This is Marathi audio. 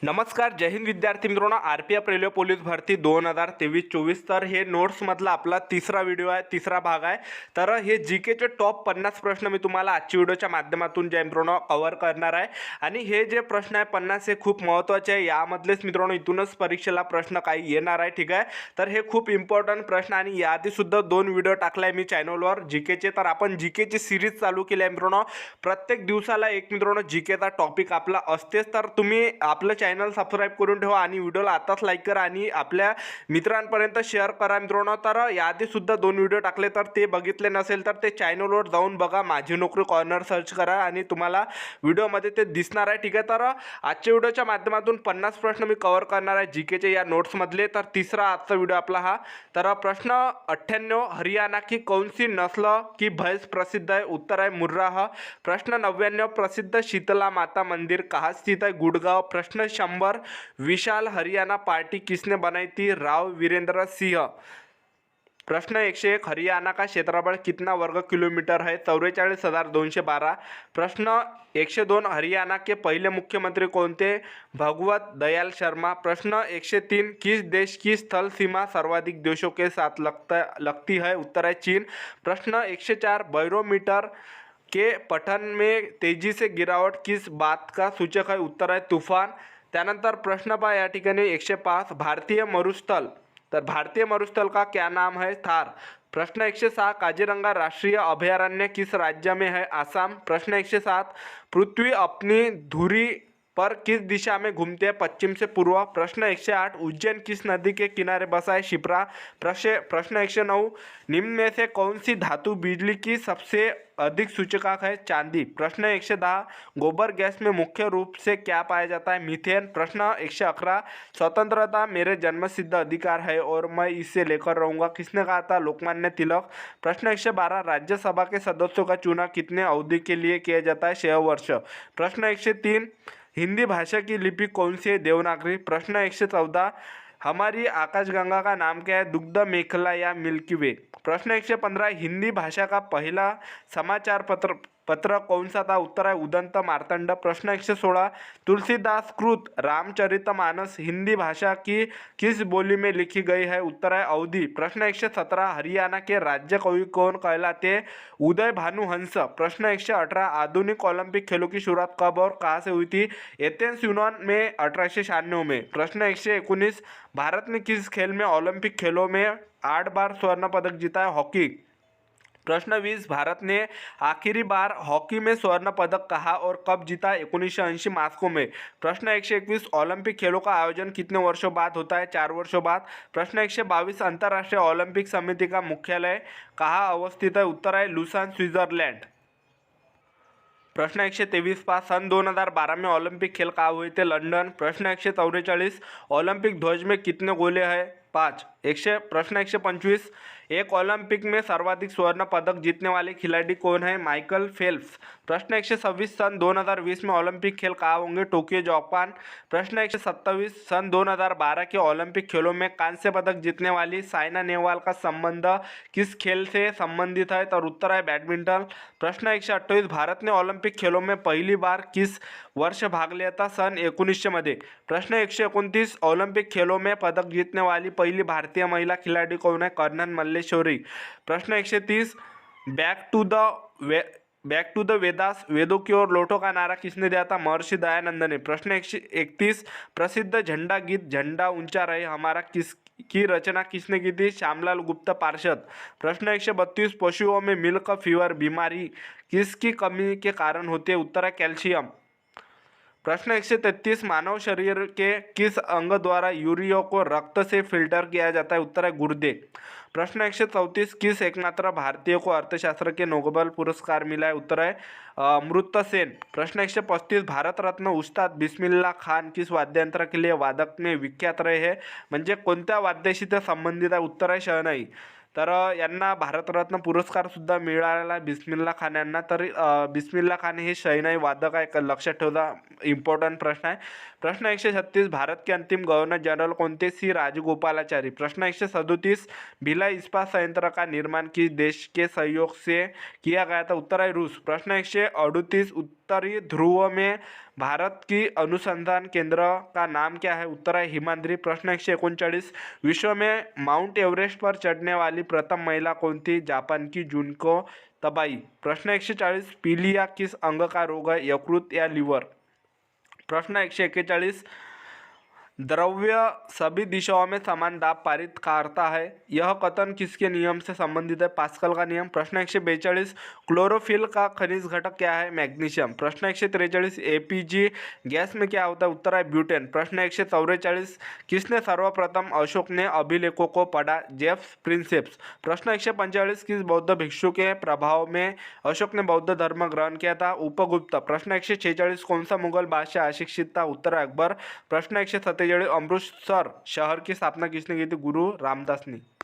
नमस्कार, जय हिंद विद्यार्थी मित्रांनो. आरपीएफ रेल्वे पोलीस भरती 2023-24 तर हे नोट्समधला आपला तिसरा व्हिडिओ आहे, तिसरा भाग आहे. तर हे जी केचे टॉप 50 प्रश्न मी तुम्हाला आजच्या व्हिडिओच्या माध्यमातून जय मित्रांनो कव्हर करणार आहे. आणि हे जे प्रश्न आहे 50 हे खूप महत्त्वाचे आहे. यामधलेच मित्रांनो इथूनच परीक्षेला प्रश्न काही येणार आहे, ठीक आहे. तर हे खूप इम्पॉर्टंट प्रश्न आणि याआधीसुद्धा 2 व्हिडिओ टाकला आहे मी चॅनलवर जी केचे. तर आपण जी केची सिरीज चालू केली आहे मित्रांनो. प्रत्येक दिवसाला एक मित्रांनो जी केचा टॉपिक आपला असतेच. तर तुम्ही आपलं चॅनल सबस्क्राइब करून ठेवा आणि व्हिडिओला आताच लाईक करा आणि आपल्या मित्रांपर्यंत शेअर करा मित्रांनो. तर याआधी सुद्धा 2 व्हिडिओ टाकले, तर ते बघितले नसेल तर ते चॅनलवर जाऊन बघा. माझी नोकरी कॉर्नर सर्च करा आणि तुम्हाला व्हिडिओमध्ये ते दिसणार आहे, ठीक आहे. तर आजच्या व्हिडिओच्या माध्यमातून 50 प्रश्न मी कव्हर करणार आहे जी केचे या नोट्समधले. तर तिसरा आजचा व्हिडिओ आपला हा. तर प्रश्न 98, हरियाणा की कौन सी नस्ल की भैंस प्रसिद्ध है? उत्तर आहे मुर्राह. प्रश्न 99, प्रसिद्ध शीतला माता मंदिर कहाँ स्थित है? गुड़गांव. प्रश्न 100, विशाल हरियाणा पार्टी किसने बनाई थी? राव वीरेंद्र सिंह. प्रश्न 101, हरियाणा का क्षेत्रफल कितना वर्ग किलोमीटर है? 44,212. प्रश्न 102, हरियाणा के पहले मुख्यमंत्री कौन थे? भगवत दयाल शर्मा. प्रश्न 103, किस देश की स्थल सीमा सर्वाधिक देशों के साथ लगती है? उत्तर है चीन. प्रश्न 104, बैरोमीटर के पठन में तेजी से गिरावट किस बात का सूचक है? उत्तर है तूफान. त्यानंतर प्रश्न पहा या ठिकाणी 105, भारतीय मरुस्थल. तर भारतीय मरुस्थल का क्या नाम है? थार. प्रश्न 106, काजीरंगा राष्ट्रीय अभयारण्य किस राज्य में है? आसाम. प्रश्न 107, पृथ्वी अपनी धुरी पर किस दिशा में घूमते हैं? पश्चिम से पूर्व. प्रश्न 108, उज्जैन किस नदी के किनारे बसा है? शिप्रा. प्रश्न 109, निम्न में से कौन सी धातु बिजली की सबसे अधिक सूचकांक है? चांदी. प्रश्न 110, गोबर गैस में मुख्य रूप से क्या पाया जाता है? मीथेन. प्रश्न 111, स्वतंत्रता मेरे जन्मसिद्ध अधिकार है और मैं इसे लेकर रहूँगा. किसने कहा था? लोकमान्य तिलक. प्रश्न 112, राज्यसभा के सदस्यों का चुनाव कितने अवधि के लिए किया जाता है? 6 वर्ष. प्रश्न 103, हिंदी भाषा की लिपि कौन सी है? देवनागरी. प्रश्न 114, हमारी आकाशगंगा का नाम क्या है? दुग्ध मेखला या मिल्की वे. प्रश्न 115, हिंदी भाषा का पहला समाचार पत्र कौन सा था? उत्तर है उदंत मार्तंड. प्रश्न 116, तुलसीदास कृत रामचरितमानस हिंदी भाषा की किस बोली में लिखी गई है? उत्तर है अवधी. प्रश्न 117, हरियाणा के राज्य कवि कौन कहलाते? उदय भानु हंस. प्रश्न 118, आधुनिक ओलंपिक खेलों की शुरुआत कब और कहाँ से हुई थी? एथेंस यूनान में 1896 में. प्रश्न 119, भारत ने किस खेल में ओलंपिक खेलों में 8 बार स्वर्ण पदक जीता है? हॉकी. प्रश्न 20, भारत ने आखिरी बार हॉकी में स्वर्ण पदक कहाँ और कब जीता? 1980 मॉस्को में. प्रश्न 121, ओलंपिक खेलों का आयोजन कितने वर्षों बाद होता है? 4 वर्षों बाद. प्रश्न 122, अंतर्राष्ट्रीय ओलंपिक समिति का मुख्यालय कहाँ अवस्थित है? उत्तर है लुसान, स्विट्जरलैंड. प्रश्न 123 पहा, सन 2012 में ओलंपिक खेल कहाँ हुए थे? लंदन. प्रश्न 144, ओलंपिक ध्वज में कितने गोले हैं? 5. प्रश्न 125, एक ओलंपिक में सर्वाधिक स्वर्ण पदक जीतने वाले खिलाड़ी कौन है? Michael Phelps. प्रश्न 126, सन 2020 में ओलंपिक खेल कहाँ होंगे? Tokyo, Japan. प्रश्न 127, सन 2012 के ओलंपिक खेलों में कांस्य पदक जीतने वाली साइना नेहवाल का संबंध किस खेल से संबंधित है? तर उत्तर है बैडमिंटन. प्रश्न 128, भारत ने ओलंपिक खेलों में पहली बार किस वर्ष भाग लिया था? सन 1900 मध्ये. प्रश्न 129, ओलंपिक खेलों में पदक जीतने वाली पहली भारतीय महिला खिलाड़ी कौन है? कर्नल मल्लेश्वरी. प्रश्न 130, बैक टू द वेदास, वेदों की ओर लौटो का नारा किसने दिया था? महर्षि दयानंद ने. प्रश्न 131, प्रसिद्ध झंडा गीत झंडा ऊंचा रहे हमारा की रचना किसने की थी? श्यामलाल गुप्ता, पार्षद. प्रश्न 132, पशुओं में मिल्क फीवर बीमारी किसकी कमी के कारण होती है? उत्तर है कैल्शियम. प्रश्न 133, मानव शरीर के किस अंग द्वारा यूरिया को रक्त से फिल्टर किया जाता है? उत्तर है गुर्दे. प्रश्न 134, किस एकमात्र भारतीय को अर्थशास्त्र के नोबेल पुरस्कार मिला है? उत्तर है अमर्त्य सेन. प्रश्न 135, भारत रत्न उस्ताद बिस्मिल्ला खान किस वाद्ययंत्र के लिए वादक में विख्यात रहे हैं? म्हणजे कोणत्या वाद्याशी ते संबंधित आहे? उत्तर आहे शहनाई. तर यांना भारतरत्न पुरस्कारसुद्धा मिळालेला बिस्मिल्ला खान यांना. तर बिस्मिल्ला खान हे शहनाई वादक आहे, लक्षात ठेवता, इम्पॉर्टंट प्रश्न आहे. प्रश्न 136, भारत के अंतिम गवर्नर जनरल कौन थे? सी राजगोपालाचारी। प्रश्न 137, भिलाई इस्पात संयंत्र का निर्माण किस देश के सहयोग से किया गया था? उत्तर है रूस। प्रश्न 138, उत्तरी ध्रुव में भारत की अनुसंधान केंद्र का नाम क्या है? उत्तर है हिमाद्री। प्रश्न 139, विश्व में माउंट एवरेस्ट पर चढ़ने वाली प्रथम महिला कौन थी? जापान की जुनको तबाई। प्रश्न 140, पीलिया किस अंग का रोग है? यकृत या लीवर। प्रश्न 141, द्रव्य सभी दिशाओं में समान दाब पारित करता है, यह कथन किसके नियम से संबंधित है? पास्कल का नियम। प्रश्न 142, क्लोरोफिल का खनिज घटक क्या है? मैग्नीशियम। प्रश्न 143, एपीजी गैस में क्या होता है? उत्तर है ब्यूटेन। प्रश्न 144, किसने सर्वप्रथम अशोक ने अभिलेखों को पढ़ा? जेम्स प्रिंसेप्स। प्रश्न 145, किस बौद्ध भिक्षु के प्रभाव में अशोक ने बौद्ध धर्म ग्रहण किया था? उपगुप्त। प्रश्न 146, कौन सा मुगल बादशाह अशिक्षित था? उत्तर अकबर। प्रश्न 147, अमृतसर शहर की स्थापना किसने की थी? गुरु रामदास ने।